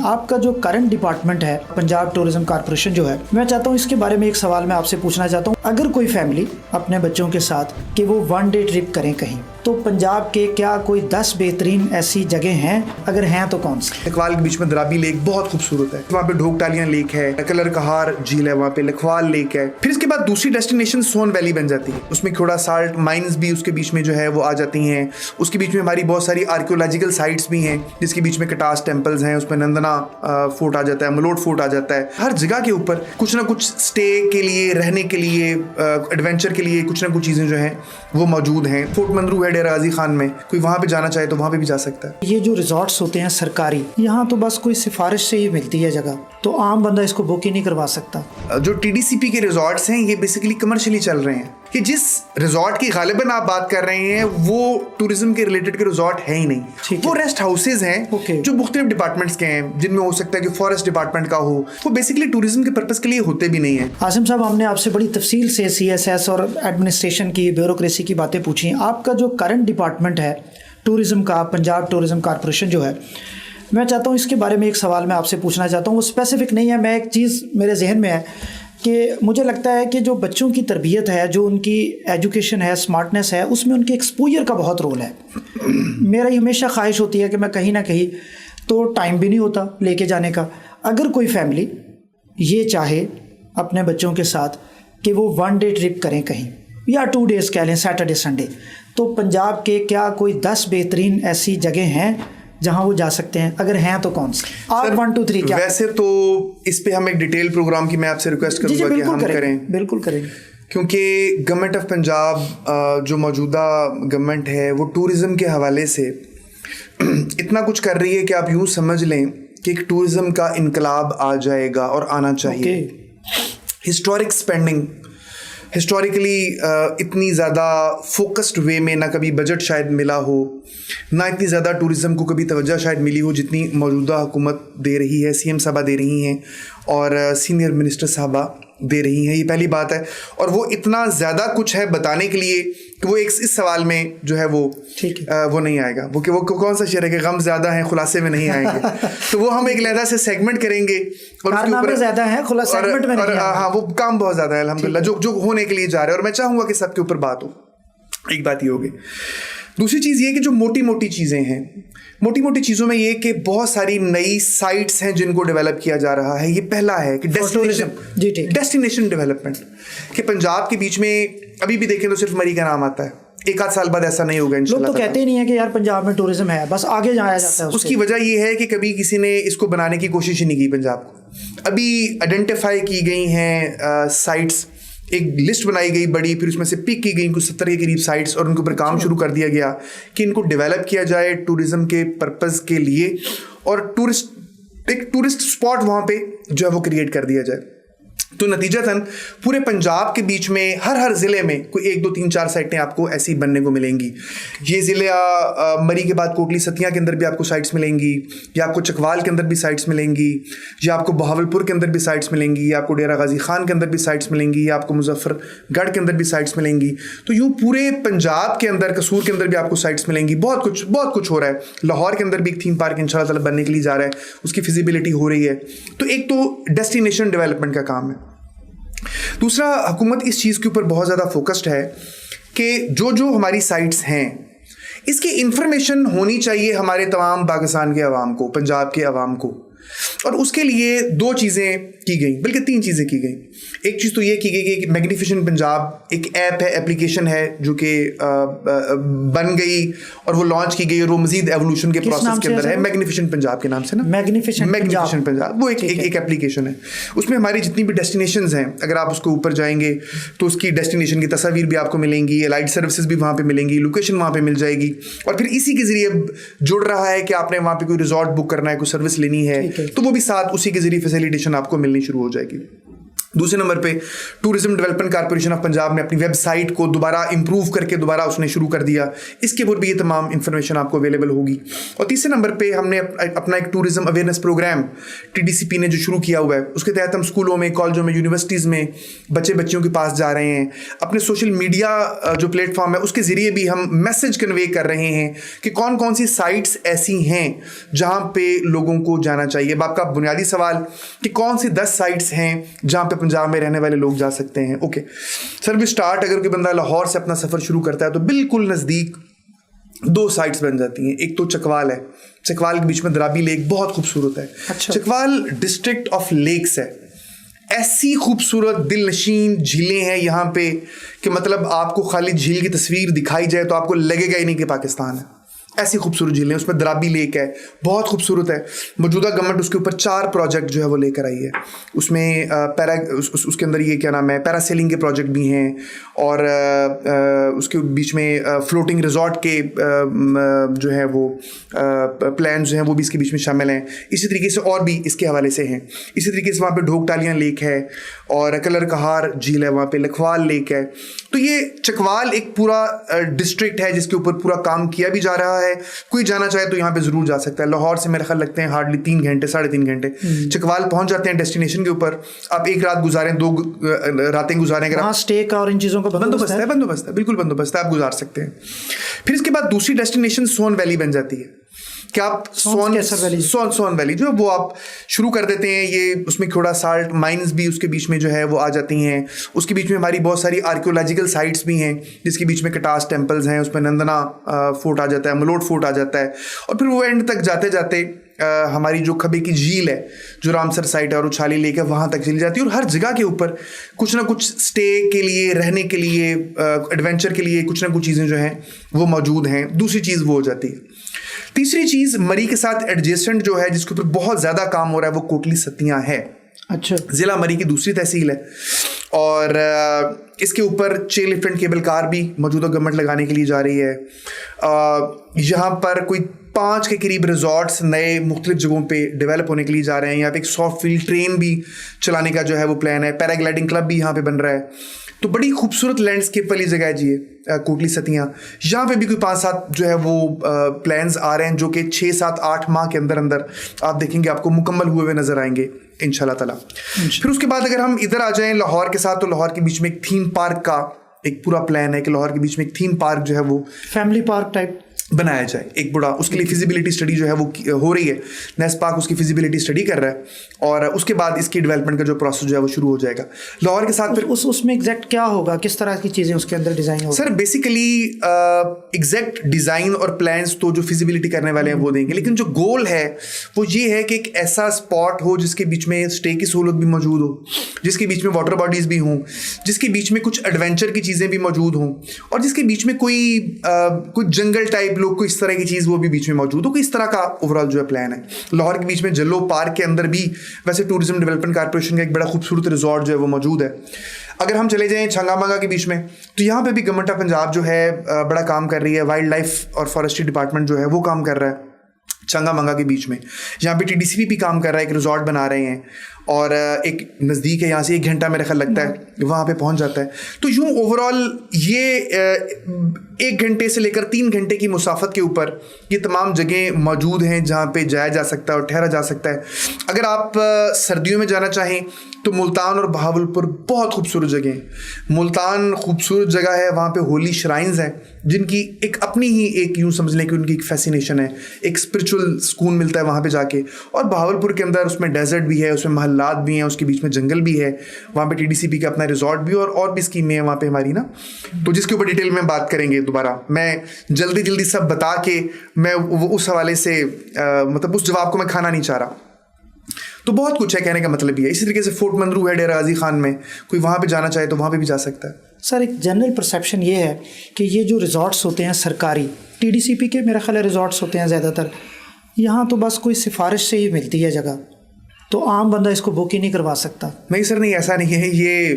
आपका जो current department है पंजाब टूरिज्म कॉर्पोरेशन जो है, मैं चाहता हूँ इसके बारे में एक सवाल मैं आपसे पूछना चाहता हूँ। अगर कोई फैमिली अपने बच्चों के साथ कि वो 1 डे ट्रिप करें कहीं, तो पंजाब के क्या कोई 10 बेहतरीन ऐसी जगह हैं? अगर हैं तो कौन सी? लखवाल के बीच में द्राबी लेक बहुत खूबसूरत है, वहाँ पे ढोकटालियां लेक है, कलर कहार झील है, वहाँ पे लखवाल लेक है। फिर इसके बाद दूसरी डेस्टिनेशन सोन वैली बन जाती है, उसमें थोड़ा साल्ट माइंस भी उसके बीच में जो है वो आ जाती हैं। उसके बीच में हमारी बहुत सारी आर्कियोलॉजिकल साइट्स भी हैं, जिसके बीच में कटास टेम्पल्स हैं, उसमें नंदना फोर्ट आ जाता है, मलोट फोर्ट आ जाता है। हर जगह के ऊपर कुछ ना कुछ स्टे के लिए, रहने के लिए, एडवेंचर के लिए कुछ ना कुछ चीज़ें जो हैं वो मौजूद हैं। फोर्ट मंदरू है डेरा गाजी खान में, कोई वहाँ पे जाना चाहे तो वहाँ पे भी जा सकता है। ये जो रिजॉर्ट्स होते हैं सरकारी, यहाँ तो बस कोई सिफारिश से ही मिलती है जगह, तो आम बंदा इसको बुक ही नहीं करवा सकता। जो TDCP के रिजॉर्ट्स हैं ये बेसिकली कमर्शियली चल रहे हैं, कि जिस रिजॉर्ट की गालिबन आप बात कर रहे हैं वो टूरिज्म के रिलेटेड के रिजॉर्ट है ही नहीं, वो रेस्ट हाउसेज हैं जो मुख्तलिफ डिपार्टमेंट्स के हैं, जिनमें हो सकता है कि फॉरेस्ट डिपार्टमेंट का हो, वो बेसिकली टूरिज्म के पर्पस के लिए होते भी नहीं है। आसिम साहब, हमने आपसे बड़ी तफसील से CSS और एडमिनिस्ट्रेशन की, ब्यूरोक्रेसी की बातें पूछी। आपका जो करंट डिपार्टमेंट है टूरिज्म का, पंजाब टूरिज्म कॉर्पोरेशन जो है, मैं चाहता हूँ इसके बारे में एक सवाल मैं आपसे पूछना चाहता हूँ। वो स्पेसिफिक नहीं है, मैं एक चीज़ मेरे जहन में है कि मुझे लगता है कि जो बच्चों की तरबियत है, जो उनकी एजुकेशन है, स्मार्टनेस है, उसमें उनके एक्सपोजर का बहुत रोल है। मेरा हमेशा ख्वाहिश होती है कि मैं कहीं ना कहीं, तो टाइम भी नहीं होता लेके जाने का। अगर कोई फैमिली ये चाहे अपने बच्चों के साथ कि वो 1 डे ट्रिप करें कहीं, या 2 डेज़ कह लें, सैटरडे संडे, तो पंजाब के क्या कोई 10 बेहतरीन ऐसी जगह हैं जहां वो जा सकते हैं? अगर हैं तो कौन सी? आप 1 2 3 क्या? वैसे तो इस पे हम एक डिटेल प्रोग्राम की मैं आपसे रिक्वेस्ट करूंगा कि हम करें। बिल्कुल करेंगे, क्योंकि गवर्नमेंट ऑफ पंजाब जो मौजूदा गवर्नमेंट है वो टूरिज्म के हवाले से इतना कुछ कर रही है कि आप यूँ समझ लें कि एक टूरिज्म का इनकलाब आ जाएगा और आना चाहिए। हिस्टोरिक स्पेंडिंग हिस्टोरिकली इतनी ज़्यादा फोकस्ड वे में ना कभी बजट शायद मिला हो, ना इतनी ज़्यादा टूरिज़्म को कभी तवज्जो शायद मिली हो जितनी मौजूदा हुकूमत दे रही है, CM साहबा दे रही हैं और सीनियर मिनिस्टर साहबा दे रही हैं। ये पहली बात है। और वो इतना ज़्यादा कुछ है बताने के लिए कि वो एक इस सवाल में जो है वो वो नहीं आएगा। वो कि वो कौन सा शेर है कि गम ज़्यादा है खुलासे में नहीं आएंगे। तो वो हम एक लहदा से सेगमेंट करेंगे और उसके ऊपर ज़्यादा है खुलासा सेगमेंट में नहीं। हाँ, वो काम बहुत ज़्यादा है अल्हम्दुलिल्लाह जो होने के लिए जा रहा है, और मैं चाहूँगा कि सबके ऊपर बात हो। एक बात ये होगी। दूसरी चीज़ ये कि जो मोटी मोटी चीज़ें हैं, मोटी मोटी चीज़ों में ये कि बहुत सारी नई साइट्स हैं जिनको डेवलप किया जा रहा है। ये पहला है कि डेस्टिनेशन डेवलपमेंट, कि पंजाब के बीच में अभी भी देखें तो सिर्फ मरी का नाम आता है, 1 आध साल बाद ऐसा नहीं होगा इंशाल्लाह। लोग तो कहते ही नहीं है कि यार पंजाब में टूरिज्म है, बस आगे जाया जाता है। उसकी वजह ये है कि कभी किसी ने इसको बनाने की कोशिश ही नहीं की पंजाब को। अभी आइडेंटिफाई की गई हैं साइट्स, एक लिस्ट बनाई गई बड़ी, फिर उसमें से पिक की गई कुछ 70 के करीब साइट्स, और उनके ऊपर काम शुरू कर दिया गया कि इनको डेवलप किया जाए टूरिज्म के पर्पस के लिए, और एक टूरिस्ट स्पॉट वहाँ पे जो है वो क्रिएट कर दिया जाए। तो नतीजतन पूरे पंजाब के बीच में हर ज़िले में कोई 1 2 3 4 साइटें आपको ऐसी बनने को मिलेंगी। ये ज़िले मरी के बाद कोटली सतिया के अंदर भी आपको साइट्स मिलेंगी, या आपको चकवाल के अंदर भी साइट्स मिलेंगी, या आपको बहावलपुर के अंदर भी साइट्स मिलेंगी, या आपको डेरा गाजी खान के अंदर भी साइट्स मिलेंगी, या आपको मुजफ्फरगढ़ के अंदर भी साइट्स मिलेंगी। तो यूँ पूरे पंजाब के अंदर, कसूर के अंदर भी आपको साइट्स मिलेंगी। बहुत कुछ हो रहा है। लाहौर के अंदर भी एक थीम पार्क इंशाल्लाह ताला बनने के लिए जा रहा है, उसकी फिजिबिलिटी हो रही है। तो एक तो डेस्टिनेशन डेवलपमेंट का काम है। दूसरा, हुकूमत इस चीज़ के ऊपर बहुत ज़्यादा फोकस्ड है कि जो हमारी साइट्स हैं इसकी इंफॉर्मेशन होनी चाहिए हमारे तमाम पाकिस्तान के अवाम को, पंजाब के अवाम को। और उसके लिए 2 चीज़ें की गई, बल्कि 3 चीज़ें की गई। एक चीज़ तो ये की गई कि मैग्निफिसेंट पंजाब एक ऐप है, एप्लीकेशन है जो कि बन गई और वो लॉन्च की गई, और वो मजीद एवोल्यूशन के प्रोसेस के अंदर है। मैग्निफिसेंट पंजाब के नाम से ना, मैग्निफिसेंट पंजाब, वो एक एप्लीकेशन है। उसमें हमारी जितनी भी डेस्टिनेशंस हैं, अगर आप उसको ऊपर जाएंगे तो उसकी डेस्टिनेशन की तस्वीर भी आपको मिलेंगी, लाइट सर्विसेज भी वहाँ पे मिलेंगी, लोकेशन वहाँ पे मिल जाएगी। और फिर इसी के ज़रिए जुड़ रहा है कि आपने वहाँ पे कोई रिजॉर्ट बुक करना है, कोई सर्विस लेनी है, तो वो भी साथ उसी के ज़रिए फैसिलिटेशन आपको मिलनी शुरू हो जाएगी। दूसरे नंबर पे tourism development corporation of Punjab ने अपनी वेबसाइट को दोबारा इंप्रूव करके दोबारा उसने शुरू कर दिया, इसके ऊपर भी ये तमाम इन्फॉर्मेशन आपको अवेलेबल होगी। और तीसरे नंबर पे हमने अपना एक टूरिज्म अवेयरनेस प्रोग्राम TDCP ने जो शुरू किया हुआ है, उसके तहत हम स्कूलों में, कॉलेजों में, यूनिवर्सिटीज़ में बच्चियों के पास जा रहे हैं। अपने सोशल मीडिया जो प्लेटफॉर्म है उसके ज़रिए भी हम मैसेज कन्वे कर रहे हैं कि कौन कौन सी साइट्स ऐसी हैं जहाँ पे लोगों को जाना चाहिए। अब आपका बुनियादी सवाल कि कौन सी 10 साइट्स हैं जहाँ पे पंजाब में रहने वाले लोग जा सकते हैं। ओके सर, भी स्टार्ट अगर कोई बंदा लाहौर से अपना सफ़र शुरू करता है तो बिल्कुल नज़दीक 2 साइट्स बन जाती हैं। एक तो चकवाल है, चकवाल के बीच में दराबी लेक बहुत खूबसूरत है। अच्छा। चकवाल डिस्ट्रिक्ट ऑफ लेक्स है, ऐसी खूबसूरत दिलनशीन झीलें हैं यहाँ पे कि मतलब आपको खाली झील की तस्वीर दिखाई जाए तो आपको लगेगा ही नहीं कि पाकिस्तान है। ऐसी खूबसूरत झीलें, उसमें दराबी लेक है, बहुत खूबसूरत है। मौजूदा गवर्नमेंट उसके ऊपर 4 प्रोजेक्ट जो है वो लेकर आई है। उसमें उसके अंदर ये क्या नाम है, पैरासेलिंग के प्रोजेक्ट भी हैं और उसके बीच में फ्लोटिंग रिजॉर्ट के जो है वो प्लान जो हैं वो भी इसके बीच में शामिल हैं। इसी तरीके से और भी इसके हवाले से हैं। इसी तरीके से वहाँ पे ढोकटालियाँ लेक है और कलर कहार झील है, वहाँ पे लखवाल लेक है। तो ये चकवाल एक पूरा डिस्ट्रिक्ट है जिसके ऊपर पूरा काम किया भी जा रहा है। कोई जाना चाहे तो यहाँ पे जरूर जा सकता है। लाहौर से मेरे ख्याल लगते हैं हार्डली 3 घंटे 3.5 घंटे चकवाल पहुंच जाते हैं डेस्टिनेशन के ऊपर। आप एक रात गुजारें, 2 रातें गुजारें, अगर स्टे का और इन चीज़ों का बंदोबस्त है, बिल्कुल बंदोबस्त है, आप गुजार सकते हैं। फिर इसके बाद दूसरी डेस्टिनेशन सोन वैली बन जाती है कि आप सोन वैली जो है वो आप शुरू कर देते हैं। ये उसमें थोड़ा साल्ट माइंस भी उसके बीच में जो है वो आ जाती हैं। उसके बीच में हमारी बहुत सारी आर्कियोलॉजिकल साइट्स भी हैं जिसके बीच में कटास टेम्पल्स हैं, उसमें नंदना फोर्ट आ जाता है, मलोट फोर्ट आ जाता है। और फिर वो एंड तक जाते जाते हमारी जो खबे की झील है, जो रामसर साइट है और उछाली लेक है, वहाँ तक चली जाती है। और हर जगह के ऊपर कुछ ना कुछ स्टे के लिए, रहने के लिए, एडवेंचर के लिए कुछ ना कुछ चीज़ें जो हैं वो मौजूद हैं। दूसरी चीज़ वो हो जाती है। तीसरी चीज़ मरी के साथ एडजेसेंट जो है, जिसके ऊपर बहुत ज़्यादा काम हो रहा है, वो कोटली सतियाँ है। अच्छा। ज़िला मरी की दूसरी तहसील है और इसके ऊपर चेल लिफ्ट एंड केबल कार भी मौजूदा गवर्नमेंट लगाने के लिए जा रही है। यहाँ पर कोई 5 के करीब रिजॉर्ट्स नए मुख्तलिफ जगहों पे डेवलप होने के लिए जा रहे हैं। यहाँ पे एक सॉफ्ट फील्ड ट्रेन भी चलाने का जो है वो प्लान है। पैराग्लाइडिंग क्लब भी यहाँ पे बन रहा है। तो बड़ी खूबसूरत लैंडस्केप वाली जगह है जी ये कोटली सतियाँ। यहाँ पे भी कोई 5-7 जो है वो प्लान्स आ रहे हैं जो कि 6-7-8 माह के अंदर अंदर आप देखेंगे आपको मुकम्मल हुए हुए नजर आएंगे इंशाल्लाह ताला। फिर उसके बाद अगर हम इधर आ जाएं लाहौर के साथ, तो लाहौर के बीच में एक थीम पार्क का एक पूरा प्लान है कि लाहौर के बीच में एक थीम पार्क जो है वो फैमिली पार्क टाइप बनाया जाए, एक बड़ा। उसके लिए फिजिबिलिटी स्टडी जो है वो हो रही है। नेस्ट पार्क उसकी फिजिबिलिटी स्टडी कर रहा है और उसके बाद इसकी डेवलपमेंट का जो प्रोसेस जो है वो शुरू हो जाएगा लाहौर के साथ। फिर उसमें एग्जैक्ट क्या होगा, किस तरह की चीज़ें उसके अंदर डिज़ाइन होगा? सर बेसिकली एग्जैक्ट डिज़ाइन और प्लान्स तो जो फिजिबिलिटी करने वाले हैं वो देंगे, लेकिन जो गोल है वो ये है कि एक ऐसा स्पॉट हो जिसके बीच में स्टे की सहूलत भी मौजूद हो, जिसके बीच में वाटर बॉडीज़ भी हों, जिसके बीच में कुछ एडवेंचर की चीज़ें भी मौजूद हों और जिसके बीच में कोई जंगल टाइप लोग को इस तरह की चीज़ वो भी बीच में मौजूद हो। कोई इस तरह का ओवरऑल जो है प्लान है। लाहौर के बीच में जल्लो पार्क के अंदर भी वैसे टूरिज्म डेवलपमेंट कॉर्पोरेशन का एक बड़ा खूबसूरत रिजॉर्ट जो है वो मौजूद है। अगर हम चले जाएं छंगामंगा के बीच में, तो यहाँ पे भी गवर्नमेंट ऑफ पंजाब जो है बड़ा काम कर रही है। वाइल्ड लाइफ और फॉरेस्ट्री डिपार्टमेंट जो है वो काम कर रहा है छंगामंगा के बीच में। यहाँ पे TDCP भी काम कर रहा है, एक रिजॉर्ट बना रहे हैं और एक नज़दीक है यहाँ से 1 घंटा मेरा ख्याल लगता है वहाँ पे पहुँच जाता है। तो यूँ ओवरऑल ये 1 घंटे से लेकर 3 घंटे की मुसाफत के ऊपर ये तमाम जगह मौजूद हैं जहाँ पे जाया जा सकता है और ठहरा जा सकता है। अगर आप सर्दियों में जाना चाहें तो मुल्तान और बहावलपुर बहुत खूबसूरत जगह हैं। मुल्तान खूबसूरत जगह है, वहाँ पे होली श्राइन्स हैं जिनकी एक अपनी ही एक यूँ समझ लें कि उनकी एक फैसिनेशन है, एक स्पिरिचुअल सुकून मिलता है वहाँ पे जाके। और बहावलपुर के अंदर उसमें डेजर्ट भी है, उसमें महल्लात भी हैं, उसके बीच में जंगल भी है, वहाँ पे TDCP का अपना रिजॉर्ट भी और भी स्कीमें हैं वहाँ पे हमारी ना, तो जिसके ऊपर डिटेल में बात करेंगे दोबारा। मैं जल्दी सब बता के मैं उस हवाले से मतलब उस जवाब को मैं खाना नहीं चाह रहा। तो बहुत कुछ है, कहने का मतलब ये है। इसी तरीके से फोर्ट मंदरू है डेरा गाजी खान में, कोई वहाँ पे जाना चाहे तो वहाँ पे भी जा सकता है। सर एक जनरल परसेप्शन ये है कि ये जो रिजॉर्ट्स होते हैं सरकारी TDCP के मेरा ख्याल है रिजॉर्ट्स होते हैं ज़्यादातर, यहाँ तो बस कोई सिफारिश से ही मिलती है जगह, तो आम बंदा इसको बुक ही नहीं करवा सकता। नहीं सर, नहीं ऐसा नहीं है। ये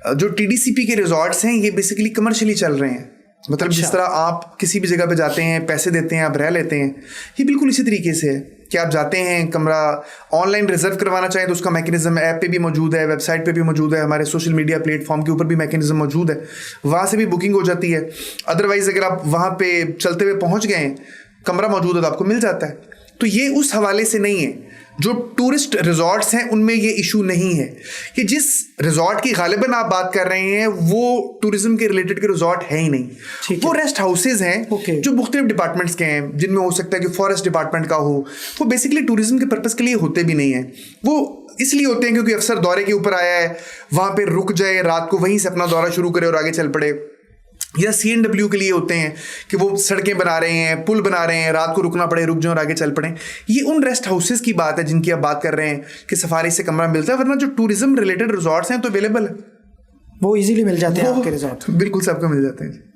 जो TDCP के रिजॉर्ट्स हैं ये बेसिकली कमर्शियली चल रहे हैं। मतलब जिस तरह आप किसी भी जगह पे जाते हैं, पैसे देते हैं, आप रह लेते हैं, ये बिल्कुल इसी तरीके से है। कि आप जाते हैं, कमरा ऑनलाइन रिजर्व करवाना चाहें तो उसका मैकेनिज्म ऐप पे भी मौजूद है, वेबसाइट पे भी मौजूद है, हमारे सोशल मीडिया प्लेटफॉर्म के ऊपर भी मैकेनिज्म मौजूद है, वहाँ से भी बुकिंग हो जाती है। अदरवाइज अगर आप वहाँ पे चलते हुए पहुँच गए हैं, कमरा मौजूद है तो आपको मिल जाता है। तो ये उस हवाले से नहीं है। जो टूरिस्ट रिजॉर्ट्स हैं उनमें ये इशू नहीं है। कि जिस रिजॉर्ट की गालिबन आप बात कर रहे हैं वो टूरिज्म के रिलेटेड के रिजॉर्ट है ही नहीं, वो रेस्ट हाउसेज हैं जो मुख्तलिफ डिपार्टमेंट्स के हैं, जिनमें हो सकता है कि फॉरेस्ट डिपार्टमेंट का हो। वो बेसिकली टूरिज्म के पर्पज़ के लिए होते भी नहीं है, वो इसलिए होते हैं क्योंकि अफसर दौरे के ऊपर आया है, वहाँ पे रुक जाए, रात को वहीं से अपना दौरा शुरू करे और आगे चल पड़े। या CNW के लिए होते हैं कि वो सड़कें बना रहे हैं, पुल बना रहे हैं, रात को रुकना पड़े, रुक जाओ और आगे चल पड़े। ये उन रेस्ट हाउसेस की बात है जिनकी आप बात कर रहे हैं कि सफारी से कमरा मिलता है, वरना जो टूरिज्म रिलेटेड रिजॉर्ट्स हैं तो अवेलेबल है, वो इजीली मिल जाते हैं आपके रिजॉर्ट। बिल्कुल सबको मिल जाते हैं।